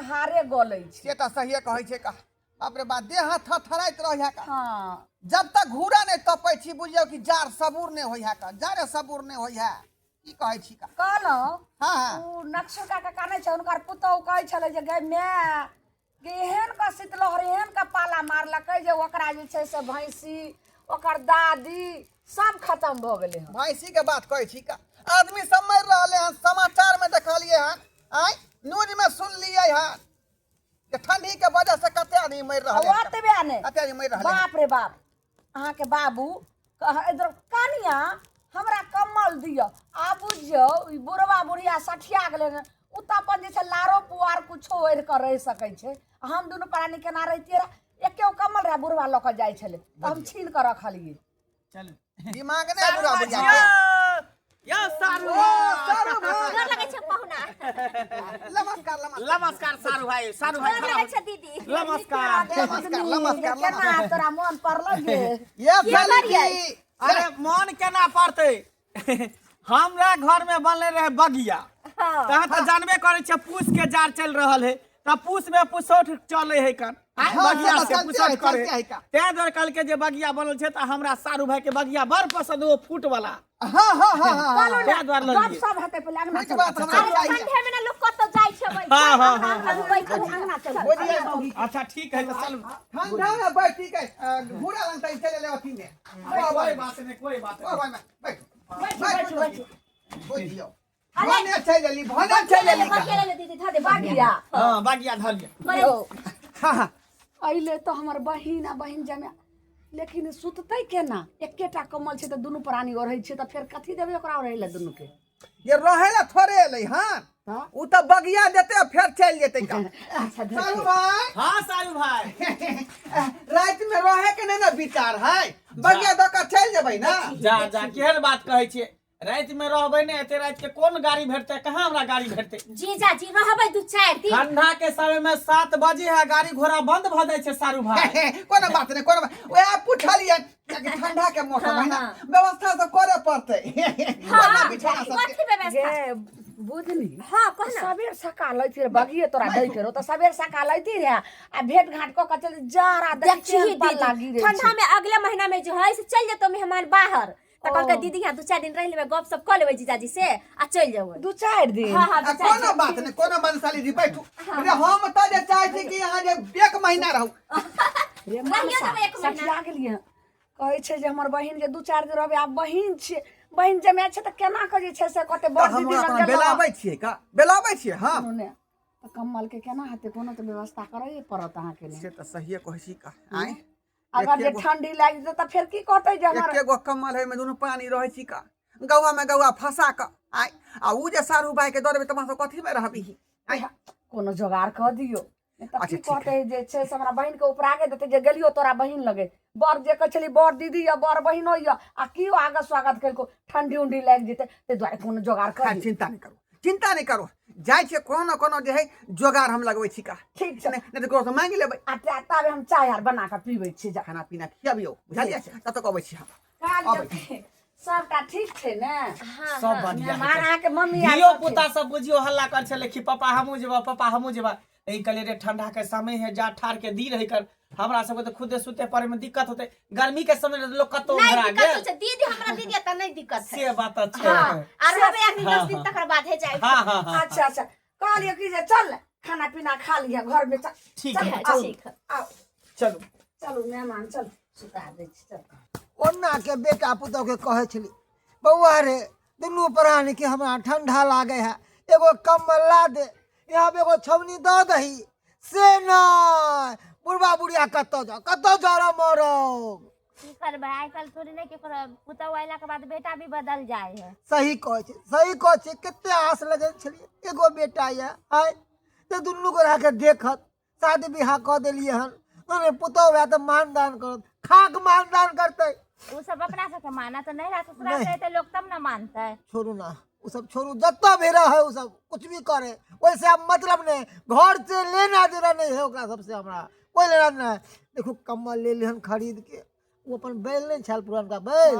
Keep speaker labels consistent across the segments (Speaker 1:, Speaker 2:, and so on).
Speaker 1: हारे गलै छै
Speaker 2: से तो सही कहै छै का बाप रे बाप देह हाथ थरथराइत रहै का
Speaker 1: हाँ
Speaker 2: जब तक घूरा नहीं तपै छी बुझियौ कि जार सबूर नहीं होई है का जारे सबूर नहीं होई है की कहै छी का
Speaker 1: कहलहुँ
Speaker 2: हाँ हाँ
Speaker 1: उ नक्सर का कानै छै हुनकर पुतौह कहै छलै जे गे माय गे एहन का शीतलहर एहन का पाला मारलकै जे ओकरा जे छै से भैंसी ओकर दादी सब खत्म भऽ गेलै हन
Speaker 2: भैंसी के बात कहै छी का आदमी सब मर रहले हैं समाचार में देखलिए हैं आय न्यूज में सुनलिए हैं कि ठंडी के वजह से कते आदमी मर रहले हैं
Speaker 1: ओतबे ने
Speaker 2: कते आदमी मर रहले हैं
Speaker 1: बाप रे बाप अहाँके बाबू इधर कनिया हमरा कम्बल दिअ आ बुझियौ ई बुढ़वा बुढ़िया सठिया गेलै ने उ तऽ अपन जे छै लारो पुआर कुछो ओढ़ि कऽ रहि सकै छै हम दुनू प्राणी केना रहितियै रह एके कम्बल रहे बुढ़वा लऽ कऽ जाइ छलै तऽ हम छीन कऽ रखलियै
Speaker 3: चलू
Speaker 2: दिमाग नहीं बुरा बुझिया
Speaker 3: यो सारू
Speaker 4: डर लगै छै पहुना
Speaker 2: नमस्कार नमस्कार
Speaker 3: नमस्कार सारू भाई
Speaker 4: डर लगै छै दीदी
Speaker 3: नमस्कार
Speaker 2: नमस्कार
Speaker 1: केना तोरा मोन पड़लो गे
Speaker 2: ये फैली
Speaker 3: अरे मन केना पड़तै हमरा घर में बनले रहे बगिया तहाँ तो जानबे करे छे पूस के जार चल रहल है त पूस में पुसौठ चले है कन बगिया से पुसौठ करे ते दर कल के जे बगिया बनल छे त हमरा सारू भाई के बगिया बड़ पसंद वो फूट वाला
Speaker 2: हाँ हाँ हाँ हाँ
Speaker 3: ते द्वार ल
Speaker 1: गप सब हेतै पहिले अंगना
Speaker 2: कुछ बात हमरा चाहिए
Speaker 4: ठंडे में ना लोग कत जाय छै भाई
Speaker 3: हाँ, हाँ, हाँ,
Speaker 4: हम बैठ
Speaker 1: अंगना चल
Speaker 2: बोलिए
Speaker 3: अच्छा ठीक है तो चल
Speaker 2: ठंडा में बैठ ठीक है घूरा लगता है चले ले अथी में
Speaker 3: कोई बात नहीं कोई बात
Speaker 2: ओ
Speaker 3: नहीं
Speaker 2: भाई बैठ बैठ बोलियो भने चले ली भने चले ली
Speaker 4: अकेले ले दीदी धा दे
Speaker 1: बागिया
Speaker 3: हां बगिया धर लिया
Speaker 1: यौ
Speaker 2: हाँ हाँ
Speaker 1: अइले तो हमर बहिन आ बहिन जमे लेकिन सुततै केना एकेटा कमल छै त दुनू प्राणी ओढ़ै छै त फेर कथी देबै ओकरा ओढ़ै ले दुनू के
Speaker 2: ये रहेला थोड़े एलै हां
Speaker 1: हाँ?
Speaker 2: उ त बगिया देते फिर चल जेतै का
Speaker 1: अच्छा
Speaker 2: सारू भाई
Speaker 3: हां सारू भाई
Speaker 2: रात में रहे के नहीं ना विचार है बगिया द के चल जेबै ना
Speaker 3: जा जा केहन बात कहै छियै रात में रहबै ने एते रात के कोन गाड़ी भेटतै कहाँ हमरा गाड़ी भेटतै
Speaker 4: जीजा जी रहबै दू चार दिन
Speaker 3: ठंडा के समय में 7 बजे है गाड़ी घोड़ा बंद भ जाय छै सारू भाई
Speaker 2: कोनो बात नहीं कोनो बात ओए पूछलिए कि ठंडा के मौसम है ना व्यवस्था तो करे पड़तै वरना बिछाना सब
Speaker 4: कथी व्यवस्था
Speaker 1: गे बुझली
Speaker 4: हां कहना
Speaker 1: सबेर सकाल लैती रे बगिए तोरा दै के रो त सबेर सकाल लैती रे आ भेट घाट क के चल जारा
Speaker 4: देखी
Speaker 1: देखी लागी रे
Speaker 4: ठंडा में अगले महीना में जो है से चल जेतो मेहमान बाहर त कल के दीदी यहाँ दू चार दिन रह लेबे गप सब क लेबे जीजाजी से आ चल जेबै
Speaker 1: दू चार दिन
Speaker 4: हां हां
Speaker 2: कोनो बात नहीं कोनो मनसाली जी बैठू अरे हम त जे चाहै छी कि यहाँ जे एक महीना रहू
Speaker 1: रे
Speaker 4: रहियो
Speaker 1: मनसा
Speaker 4: देबै एक महीना।
Speaker 1: सठिया गेलिए कहै छै जे हमर बहिन के दू चार दिन रहबै आ बहिन छै बहिन जमे छै त केना के जे छै से कते बड़
Speaker 2: हम
Speaker 1: दीदी लग
Speaker 2: अपन
Speaker 1: गेलौ
Speaker 2: बेलाबै छियै का बेलाबै छियै हां
Speaker 1: ने त कम्मल के केना हेतै कोनो त व्यवस्था करैए पड़त अहाँ के
Speaker 2: से त सहिए कहै छी का आय
Speaker 1: अगर जे ठंडी लागि जेतै त फेर की कहतै जे हमर
Speaker 2: एके गो कमल है में दोनों पानी रहै छी का गौवा में गौवा फंसा क आय आ उ जे सारू भाई के दरबे तमा सब कथी में रहबी आय
Speaker 1: कोनो जोगाड़ क दियो त
Speaker 2: अच्छा,
Speaker 1: की
Speaker 2: ठीक
Speaker 1: कहतै जे छै से हमरा बहिन के उपरागे देतै जे गेलियो तोरा बहिन लगे बड़ जे कहै छली बड़ दीदी या बड़ बहिन होइया आ की आगे स्वागत केलको ठंडी उंडी लागि जेतै ते दुआरे कोनो जोगाड़ कर दियो
Speaker 2: चिंता नहीं करो जाय छै कोनो कोनो जे है जोगाड़ हम लगबै छी का
Speaker 1: ठीक छै
Speaker 2: नहीं तो करो तो मांग लेबै
Speaker 1: आ ताबे हम चाय आर बना के पीबै छी जा
Speaker 2: खाना पीना खियाबियो बुझलिए तब तक अबै छी हम
Speaker 1: काल सबटा ठीक छै ने
Speaker 4: हां
Speaker 3: सब बढ़िया
Speaker 1: मेहमान अहाँ के मम्मी आर
Speaker 3: धियो
Speaker 1: सब
Speaker 3: पुता सब बुझियो हल्ला कर छले कि पापा हमहू जेबा पापा हमहू जेबा एही कले रे ठंडा के समय है जा ठार के दी रही कर हमरा सब तो खुदे सुते पड़े में दिक्कत होते गर्मी के समय लोग कतो
Speaker 4: नहीं
Speaker 3: भरा
Speaker 4: दिक्कत
Speaker 3: गेल
Speaker 4: छै दीदी हमरा दीदी त नहीं दिक्कत है
Speaker 3: से बात छै
Speaker 4: हां और हमें एक दिन 10 दिन तक बाद है जाए
Speaker 3: हां हां हां
Speaker 1: अच्छा अच्छा कहलिए कि जे चल खाना पीना खा लिया घर में चल
Speaker 3: ठीक
Speaker 1: चल,
Speaker 3: है
Speaker 1: आओ,
Speaker 4: ठीक है
Speaker 1: आओ
Speaker 3: चलो
Speaker 1: चलू मेहमान चल सुता दै छी चल
Speaker 5: ओना के बेटा पुतोह के कहे छली बउआ रे दुनू प्राणी के हमरा ठंडा लागे है एगो कम्बल ला दे यहाँ पे एगो छौनी दऽ दही से नहीं बुढ़वा बुढ़िया कतो जा रे मरो
Speaker 4: की करबै आइ काल थोड़ी नहीं के पुतौ आइला के बाद बेटा भी बदल जाए है
Speaker 5: सही कहे छै कते आस लगे छली एगो बेटा ये आय ते दुनू गोरा के देखत शादी बियाह कऽ देलिए हन ओने पुतोह है त मानदान करत खाक मानदान करते
Speaker 4: वो सब अपना से माना तो नहीं रहा ससुराल से तो लोग तब ना मानता है
Speaker 5: छोड़ू ना वो सब छोड़ू जत्ता भी रहे वो सब कुछ भी करे वैसे अब मतलब नहीं घर से लेना देना नहीं है ओकरा सबसे हमरा कोई लेना नहीं देखो कम्बल ले लिहन खरीद के वो अपन बैल नहीं छल पुरानका बैल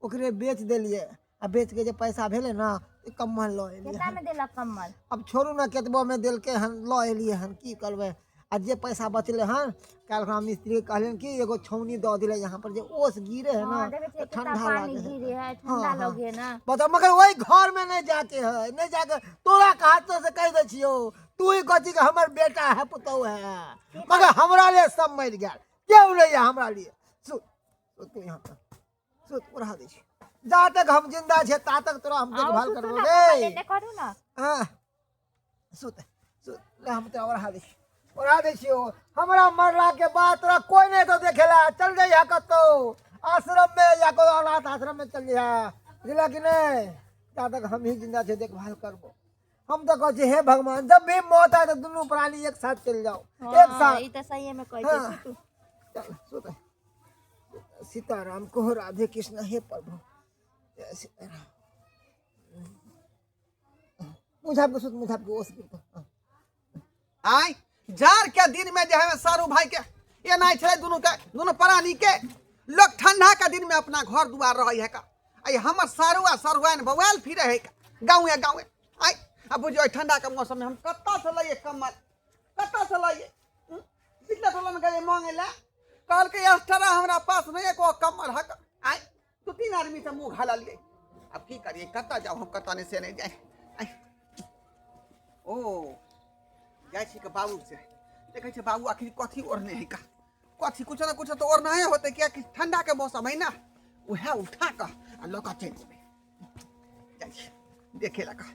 Speaker 5: ओकरे बेच देलिए आ बेच के जे पैसा भेले ना तो कम्मल लो एलिए
Speaker 4: केतना में देला कम्मल?
Speaker 5: अब छोड़ू ना केतबो में देलके हन लो एलिए हन की करबे आ जे पैसा बचले हन काल हमरा मिस्त्री कहलन कि एगो छौनी दो दिले यहाँ पर जे ओस गिरे है ना
Speaker 4: हां देखे
Speaker 5: तो
Speaker 4: छियै कितना
Speaker 5: ठंडा
Speaker 4: पानी
Speaker 5: लागे
Speaker 4: गिरे है,
Speaker 5: हाँ,
Speaker 4: ठंडा
Speaker 5: हाँ।
Speaker 4: लगे ना।
Speaker 5: बता मगर वही घर में नहीं जाके है नहीं जाके तोरा के हाथ से कह दे छियो तू ही कथी के हमर बेटा है पुतौ है मगर हमरा लिए सब मर गया क्यों नहीं है हमरा लिए सुत सुत तू यहाँ पर सुत उड़ा दे छी जा तक हम जिंदा छे ता तक तोरा हम देखभाल करबो रे
Speaker 4: ने करू ना।
Speaker 5: हां सुत सुत ले हम तो उड़ा दे छियो हमरा मरला के बाद तोरा कोई नहीं तो देखेला चल जाइया कतो आश्रम में या कोई अनाथ आश्रम में चल जा बुझला कि नहीं ता तक हम ही जिंदा छे देखभाल करबो हम तो कहते हे भगवान जब भी मौत आए तो दोनों प्राणी एक साथ चल जाओ एक साथ
Speaker 4: ई त सही में कहै
Speaker 5: हाँ।
Speaker 4: छै।
Speaker 5: चल सुत सीताराम को राधे कृष्ण हे प्रभु जय सीताराम मुझाप को सुत मुझाप को ओस गिरतो
Speaker 2: आई जार के दिन में जो है सारू भाई के ये नहीं छे दोनों प्राणी के लोग ठंडा के दिन में अपना घर दुआर रही है का आई हमर सारू आ सरुआन बवाल फिर है का गाँव आई अब बुझो ठंडा के मौसम में हम कत्ता से लाइए कम्बल कत्ता से लाइए पिछले साल में गए मांगे ला कल के एक्स्ट्रा हमरा पास नहीं है को कम्बल है आई 2-3 आदमी से मुंह घाला लिए अब की करिए कत्ता जाओ हम कत्ता ने से नहीं जाए आई ओ जाए छी के बाबू से देखे छे बाबू आखिर कथी ओढ़ने है का कथी कुछ ना कुछ तो ओढ़ना है होते क्या कि ठंडा के मौसम है ना वह उठा का आ लौका चल जेबे जाए छी देखे लगा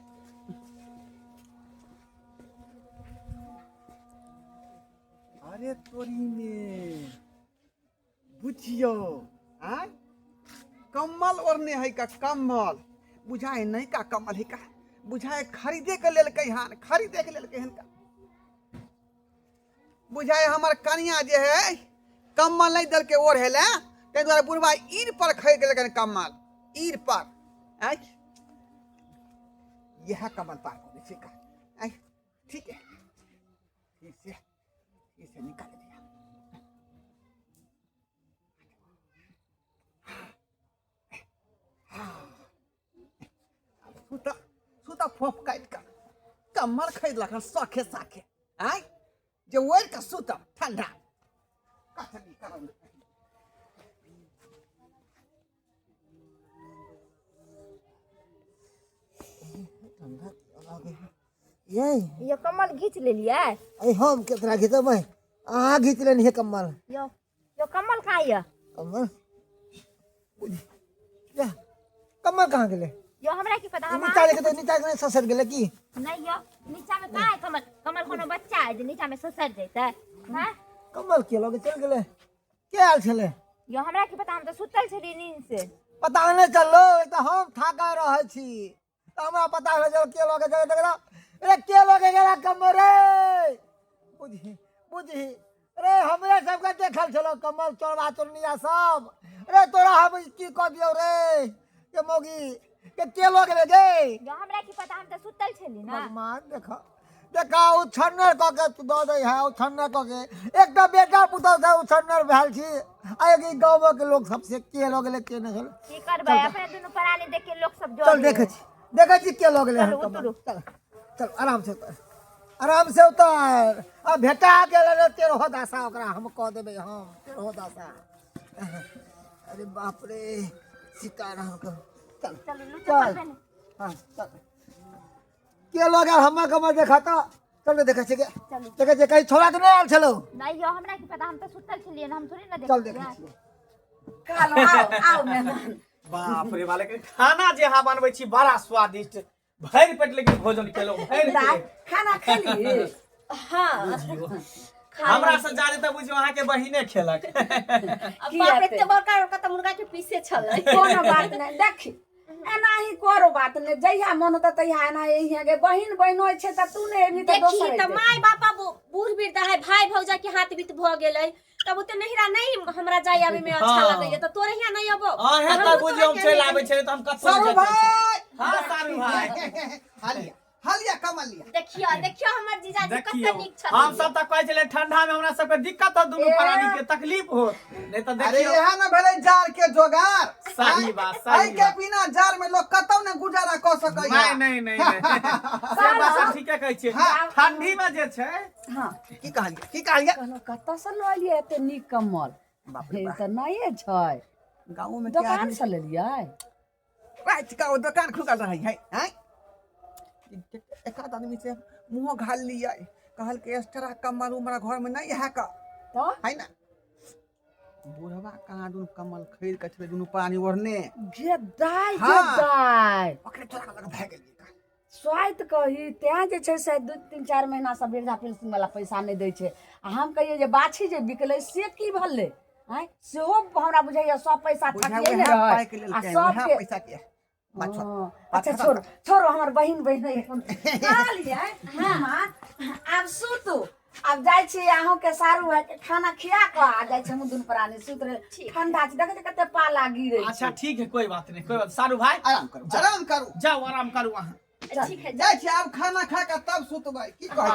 Speaker 2: अरे तोरी में बुझियो आ कम्बल ओढ़ने है का कम्बल बुझाए नहीं का कम्बल है का बुझाए खरीदे के लेल कहान खरीदे के लेल कहन का बुझाए हमर कनिया जे है कम्बल नहीं दल के ओढ़े ले ते द्वारा बुढ़वा ईर पर खरीद के लेकिन कम्बल ईर पर आई यह कम्बल पार को देखिए का आई ठीक है इसे निकाल दिया सुता सुता फोफ काट का कम्बल खरीद लखन साखे साखे आई जो ओढ़ का सुता ठंडा कथनी करन
Speaker 5: ये
Speaker 4: कम्बल घींच लेलिए।
Speaker 5: अरे हम केतना घिचब अहाँ घीच लेनी है कम्बल
Speaker 4: यो कम्बल कहाँ ये?
Speaker 5: कम्बल जा कम्बल कहाँ गेले
Speaker 4: यो हमरा की पता। हम
Speaker 5: नीचा लेके तो नीचा के ससर गेले की
Speaker 4: नहीं यो नीचा में कहाँ है कमल? कमल कोनो बच्चा है जो नीचा में ससर जैते हैं?
Speaker 5: कम्बल के लगे चल गेले के आल छले
Speaker 4: यो हमरा की पता। हम तो सुतल छली नींद से।
Speaker 5: पता नहीं चललो तो हम थाका रहे छी तो हमरा पता हो जो के लगे चले देखला अरे के लगे गेला कम्बल रे बुझी बुझी अरे हमरे सबके देखल छलो कम्बल चोरवा चोरनिया सब अरे तोरा हम की कह दियो रे के मोगी के लगे ले गे
Speaker 4: यो हमरा की पता। हम तो सुतल छली ना।
Speaker 5: भगवान देखा देखा उ छन्नर क के तू दो दे है उ छन्नर क के एकटा बेटा पुतौ से उ छन्नर भेल छी आ एक गांव के लोग सबसे के लगे ले के न
Speaker 4: की करबै अपने दुनु प्राणी देख के लोग सब जोड़
Speaker 5: चल देखे छी के लगे ले हम कमल चल चल आराम से उतर अब भेटा गेल रे तेरो दासा ओकरा हम कह देबे हम तेरो दासा अरे बाप रे सीताराम को चल चल हां चल के लगे हम कमल देखा तो चल देखे छी के देखे छी कहीं छोड़ा तो नहीं आल छलो
Speaker 4: नहीं यो हमरा की पता। हम तो सुतल छलिए ना। हम थोड़ी ना
Speaker 5: चल
Speaker 4: देख
Speaker 5: देखे छी
Speaker 1: कालो आओ मेहमान
Speaker 3: बाप रे वाले के खाना जे अहाँ बनबै छी बड़ा स्वादिष्ट भरि पेट लेकिन भोजन केलो भरि पेट
Speaker 1: खाना खेली
Speaker 4: हां
Speaker 3: हमरा से ज्यादा त बुझियो अहाँ के बहिने खेलक
Speaker 4: अब बाप रे ते बड़का बड़का त मुर्गा के पीछे छलै।
Speaker 1: कोनो बात नहीं देखी एना ही करो बात नहीं जहिया मन होता तहिया एना यही के बहिन बहनो छे त तू ने भी तो
Speaker 4: देखी
Speaker 1: दोसर
Speaker 4: त माय बापा बूढ़ वृद्ध है भाई भौजा के हाथ बीत भ गेलै तब ओते नहिरा नहीं हमरा जाय आवे में अच्छा
Speaker 3: हाँ।
Speaker 4: लगैया त तोरे हिया नहीं अबो।
Speaker 3: अहे त बुझियो हम चल आबै छै त हम कत
Speaker 2: सारू भाई
Speaker 3: हां सारू भाई
Speaker 2: हलिया कमल लिया
Speaker 4: देखियो हमर जीजाजी
Speaker 3: देखियो
Speaker 4: कते नीक छथिन।
Speaker 3: हम सब तक कहै छले ठंडा में हमरा सब के दिक्कत हो दुनू प्राणी के तकलीफ हो नहीं तो
Speaker 2: अरे
Speaker 3: देखियो
Speaker 2: यहाँ न भेलै जार के जोगार
Speaker 3: सही बात, सही
Speaker 2: आई के
Speaker 3: बात।
Speaker 2: बिना जार में लोग कतौ न गुजारा क सकै
Speaker 3: नहीं से बात सब ठीके कहै छियै ठंडी में जे छै
Speaker 1: हाँ
Speaker 2: की कहलिए
Speaker 1: कहलो कतऽ से लऽ लिये एते नीक कम्मल
Speaker 2: बाप रे
Speaker 1: हे तऽ नये छै
Speaker 2: गांव में क्या
Speaker 1: दुकान से लेलियै
Speaker 2: रात का वो दुकान खुलल रही है हैं एक आध आदमी से मुंह घाल लिया कहल के एक्स्ट्रा कमल हमारा घर में नहीं है का
Speaker 1: तो
Speaker 2: है ना बुढ़वा कहाँ दुनू कमल खरीद के छले दुनू पानी ओढ़ने
Speaker 1: जे दाय
Speaker 2: हाँ। ओकरे तोरा लग भए गेल
Speaker 1: स्वाइत कही तें जे छै से 2-3-4 महीना से वृद्धा पेंशन वाला पैसा नहीं दै छै आ हम कहिए जे बाछी जे बिकलै से की भले आय सेहो हमरा बुझाइए सब पैसा ठकिए ने
Speaker 2: पाई के
Speaker 1: रहै
Speaker 2: लेल
Speaker 1: आ
Speaker 2: के
Speaker 1: सब के
Speaker 2: पैसा के
Speaker 1: अच्छा छोड़ो हमर बहिन कहलिए हां आब सुतू अब जाइ छी अहूँ के सारू भाई के खाना खिया के आ जाइ छी हम दुनू प्राणी सुत रहे ठंडा छै देखे कते पाला गिरे
Speaker 3: अच्छा ठीक है कोई बात नहीं कोई बात सारू भाई
Speaker 2: आराम करू
Speaker 3: जाओ आराम करू वहां
Speaker 4: ठीक है
Speaker 2: जाइ छी आब खाना खा के तब सुतबै की कहै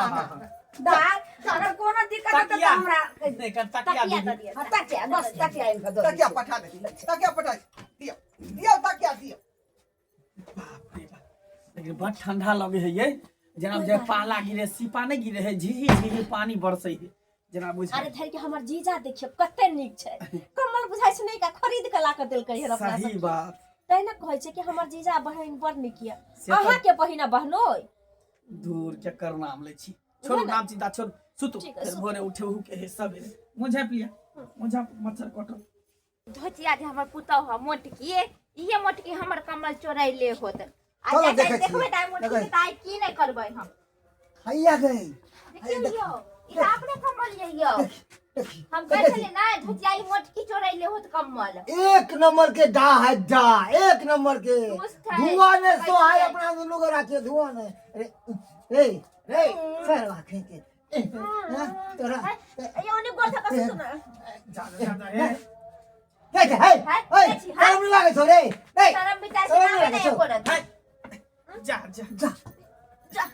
Speaker 2: छी
Speaker 1: दाई अगर कोनो दिक्कत है तो
Speaker 3: तकिया
Speaker 1: हमरा
Speaker 3: नहीं कर तकिया
Speaker 4: तकिया
Speaker 3: दीदी
Speaker 4: दऽ दिअ।
Speaker 1: तकिया बस तकिया इनका दो
Speaker 2: तकिया पठा दे तकिया पठा दियो तकिया दियो
Speaker 3: बाप रे बाप लेकिन बड़ ठंडा लगे है ये जना जे पाला गिरे सिपा नहीं गिरे है झिझी पानी बरसै है जना बुझ
Speaker 4: अरे धर के हमर जीजा देखियो कते नीक छै कमल बुझाइ छै नहीं का खरीद के ला के देल कहिए अपना
Speaker 3: सही
Speaker 4: सब
Speaker 3: बात
Speaker 4: तैने कहै छै कि हमर जीजा बहिन बड़ नीक ये
Speaker 3: से तऽ-
Speaker 4: अहाँ के बहिना बहनोय
Speaker 3: दूर के कर नाम ले छी छोड़ नाम चिंता छोड़ सुतु
Speaker 4: ठीक है,
Speaker 3: फिर
Speaker 4: सुतु।
Speaker 3: भोरे उठे हु के है सब है मुझे पिया मुझे मच्छर कटो
Speaker 4: धोतिया जे हमर पुतौ ह मोटकी इहे मोटकी हमर कमल चोरैले होत आ
Speaker 5: चलो
Speaker 4: जाय
Speaker 5: देखै छियै,
Speaker 4: देखबै त मोटकी
Speaker 5: देखै।
Speaker 4: के ताई की नै करबै हम
Speaker 5: हैया गई
Speaker 4: देखियो ई अपने कमल यहियो हम कहै छलियै ना धोतिया ई मोटकी चोरैले होत कमल
Speaker 5: एक नंबर के डा है डा एक नंबर के
Speaker 4: दोस्त है,
Speaker 5: धुआं ने
Speaker 4: कैसे?
Speaker 5: सो है अपना दोनों को रखे धुआं ने रे रे सर वाखे के तोरा
Speaker 4: ए ओने बोल सक सुन
Speaker 3: ज्यादा है
Speaker 5: के है
Speaker 4: है,
Speaker 5: ए काम लागे छो रे ए
Speaker 4: शरम विचार से नाम नै करत
Speaker 3: जा जा
Speaker 5: जा
Speaker 4: जा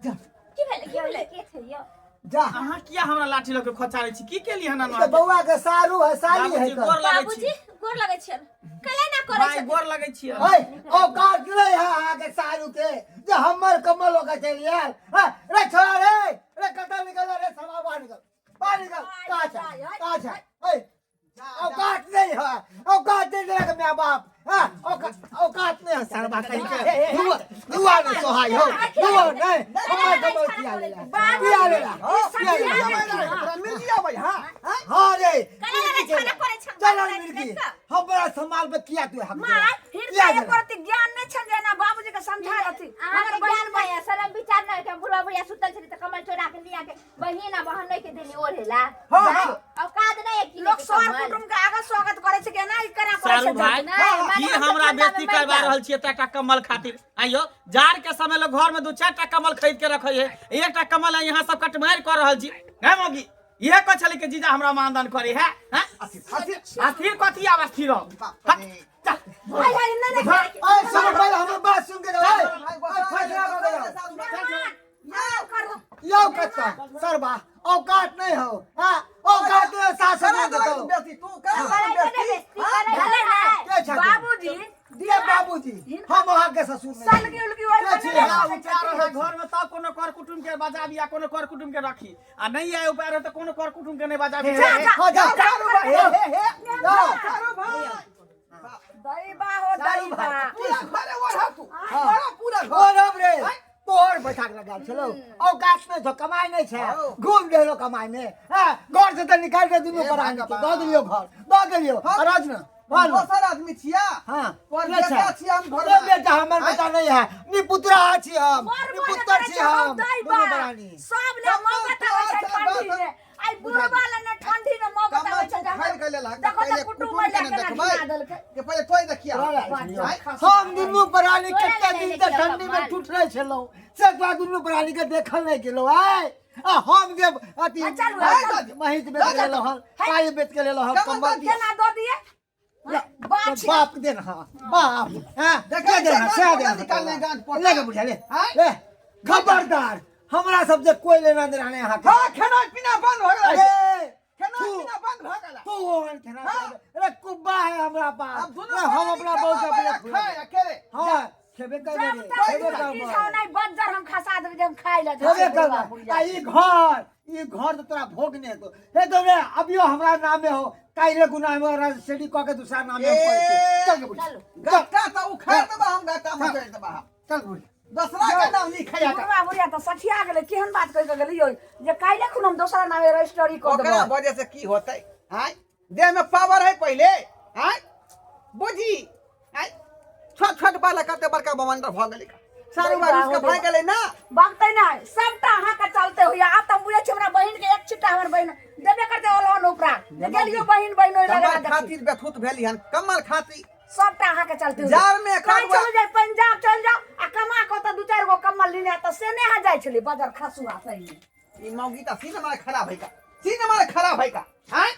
Speaker 5: जा
Speaker 4: की भेलै के छै यो
Speaker 5: जा
Speaker 3: अहाँ किया हमरा लाठी लके खोचारै छी की के लिए हना
Speaker 5: तो बउआ के सारू है साली है
Speaker 3: गोर
Speaker 5: कर
Speaker 3: लगै
Speaker 4: बाबूजी
Speaker 3: छी
Speaker 4: गोर लगै छियन कले ना करै
Speaker 3: भाई
Speaker 4: छै
Speaker 3: गोर लगै छी
Speaker 5: ओए ओ काट ले है आगे सारू के जो हमर कमल होगा चलिए रे छोरा रे कटा निकल रे सवा बाहर निकल का है ओए औकात नहीं है औकात नहीं है मेरा बाप हां औकात नहीं है सरबा कहीं के दुआ ने सोहाई हो दुआ नहीं हमर कमल किया ले
Speaker 2: मिल दिया भाई हां
Speaker 5: हां रे
Speaker 4: कले ना खाना करे छै
Speaker 5: चल मिर्गी हमरा संभाल पे किया तू हक
Speaker 1: मां हृदय करती ज्ञान नहीं छ जेना बाबूजी के समझा रहती
Speaker 4: हमर बहन भैया शरम विचार नै के बुढ़ा बुढ़िया सुतल छली त कमल चोरा के लिया के बहिन आ बहन के देली ओढ़ेला औकात नै है कि
Speaker 1: लोग सर कुटुंब के आगे स्वागत करे छै केना ई करा करे
Speaker 3: सारू
Speaker 1: छै
Speaker 3: भाई
Speaker 4: नहीं,
Speaker 3: की हमरा बेइज्जती करबा रहल छियै एकटा कमल खातिर आइयो जार के समय लोग घर में 2-4 टा कमल खरीद के रखे है एकटा कमल यहाँ सब कटमार कर रहल छी है मोगी इहे कह छली के जीजा हमरा मानदान करे है हैं आखिर कथी आवाज थी रहो
Speaker 1: भाई भाई नहीं
Speaker 5: ओए सुन पहले हमर बात सुन के ओए फैसला कर दे यो कत्ता सरबा औकात नहीं हो हां औकात नहीं शासन में बताओ
Speaker 2: बेटी तू कर
Speaker 1: बाबूजी
Speaker 5: दिया बाबूजी हम वहां के ससुर में
Speaker 1: साल के उलकी वाली
Speaker 3: घर में तब कोनो कर कुटुम के बजाबी या कोनो कर कुटुम के रखी आ नहीं आए ऊपर तो कोनो कर कुटुम के नहीं बजाबी
Speaker 5: हो जा
Speaker 1: दई बा हो दई बा
Speaker 2: पूरा घरे ओढ़ा तू पूरा घर
Speaker 5: और अब रे तोहर बैठा के लगा चलो औकात में तो कमाई नहीं छे घूम गेलो कमाई में हां घर से तो निकाल के दुनु पर आके दो दियो घर दो दियो राज ना
Speaker 2: दोसर आदमी छिया
Speaker 5: हां
Speaker 2: पर बेटा छिया हम घर
Speaker 5: अरे बेटा हमर बेटा नहीं है नी पुत्रा छी हम नी पुत्र छी हम
Speaker 1: दई
Speaker 5: दुनु
Speaker 1: बा
Speaker 5: बरानी
Speaker 1: सब ले मौ बतावे छै ठंडी में आई बुढ़वा वाला ने ठंडी में मौ बतावे छै
Speaker 2: खाइल के लेला
Speaker 1: देखो
Speaker 2: पहले
Speaker 1: तो कुटुम
Speaker 2: कुटुम
Speaker 1: में
Speaker 2: के
Speaker 1: लेके
Speaker 2: देखबै
Speaker 1: ना दल के
Speaker 2: के पहले तोय देखिया
Speaker 5: हम दुनु बरानी कते दिन से ठंडी में टूटले छलो से तोरा दुनु बरानी के देखल नहीं गेलो आय आ हम जे अति महित बेच के लेलो हम काय बेच के लेलो हम
Speaker 1: कमल केना दो दिए
Speaker 5: बाप दे ना बाप हां देख दे ना से दे
Speaker 2: निकालने गांठ पर
Speaker 5: ले के बुझा ले ले खबरदार हमरा सबसे कोई लेना देना नहीं यहाँ के।
Speaker 2: हाँ खाना पीना बंद हो गया
Speaker 5: अरे
Speaker 2: खाना
Speaker 5: तू-
Speaker 2: पीना बंद हो गया
Speaker 5: तू ओहन खेना अरे कुब्बा है हमरा पास।
Speaker 2: अब दोनों
Speaker 5: अरे हम अपना बहुत अपने
Speaker 2: खाए अकेले
Speaker 5: हाँ खेबे कर
Speaker 1: जब
Speaker 5: रे
Speaker 1: तक
Speaker 5: खेबे
Speaker 1: ई
Speaker 5: कर
Speaker 1: छौ नहीं बज्जर हम खसा देब जब खाइ ले
Speaker 5: खेबे कर आ ई घर तो तोरा भोगने तो हे तो रे अभियो हमरा नामे हो काइले गुना में रजिस्ट्री क के दूसरा नामे हो चल के बुढ़िया
Speaker 2: गट्टा तो उखाड़ देबा हम गट्टा मचल देबा
Speaker 5: चल बुढ़िया
Speaker 2: दूसरा के नाम लिखाया
Speaker 1: बुढ़वा बुढ़िया तो सठिया गेलै केहन बात कहि के गेलियो जे काइले खुन हम दोसरा नामे रजिस्ट्री क
Speaker 2: ओकरा
Speaker 1: देबै
Speaker 2: वजह से की होतै आय देह में पावर है पहले आय बुझी आय छोट छोट बालक कते बड़का बमंडर भ गेलै सारू बार उसका भाई गेलै ना
Speaker 1: बगतै नहीं सबटा अहाँ के चलते होइया आ त बुझे छै हमरा बहिन के एक छिट्टा हमर बहिन देबे करते ओलहन उपरा गेलियो बहिन बहिन ओइ लगा
Speaker 2: कमर खातिर बेथुत भेली हन कमर खातिर
Speaker 1: सबटा अहाँ के चलते
Speaker 2: जार में
Speaker 1: काई
Speaker 2: खड़ुआ-
Speaker 1: चल जाय पंजाब चल जाओ आ कमा के त दू चार गो कम्मल लेने त से ने जाय छली बजर खसुआ सही
Speaker 2: ई मौगी त सीन मारे खराब है का सीन मारे खराब है का आय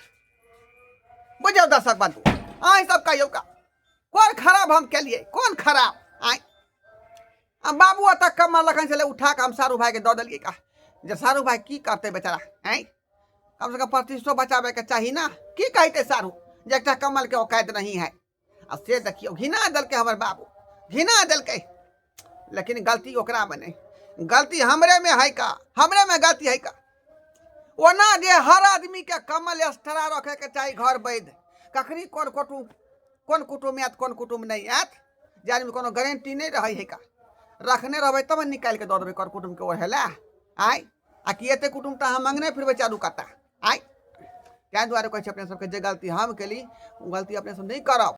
Speaker 2: बुझो दर्शक बंधु आय सब कहियो का कौन खराब हम के लिए कौन खराब आय अब बाबू तक कमर लखन से उठा के हम सारू भाई के दो दिलिए का जे सारू भाई की करते बेचारा आय कम से कम प्रतिष्ठो बचावे के चाहिए ना की कहते सारू जे एकटा कमल के औकात नहीं है अब से देखियो घिना दल के हमर बाबू घिना दल के लेकिन गलती ओकरा में नहीं गलती हमरे में है का हमरे में गलती है का ओना जे हर आदमी के कमल एक्स्ट्रा रखे के चाहिए घर बैद कखनी कौन कुटुम आयत कौन कुटुम नहीं आयत जे आदमी कोनो गारंटी नहीं रहे है का रखने रहबै तब निकाल के दऽ देबै कर कुटुम के ओढ़े ला आय आ कि एते कुटुम त अहाँ मंगने फिरबै चालू करता आय ताहि दुआरे कहै छै अपने सबके जे गलती हम केली ओ गलती अपने सब नहीं करब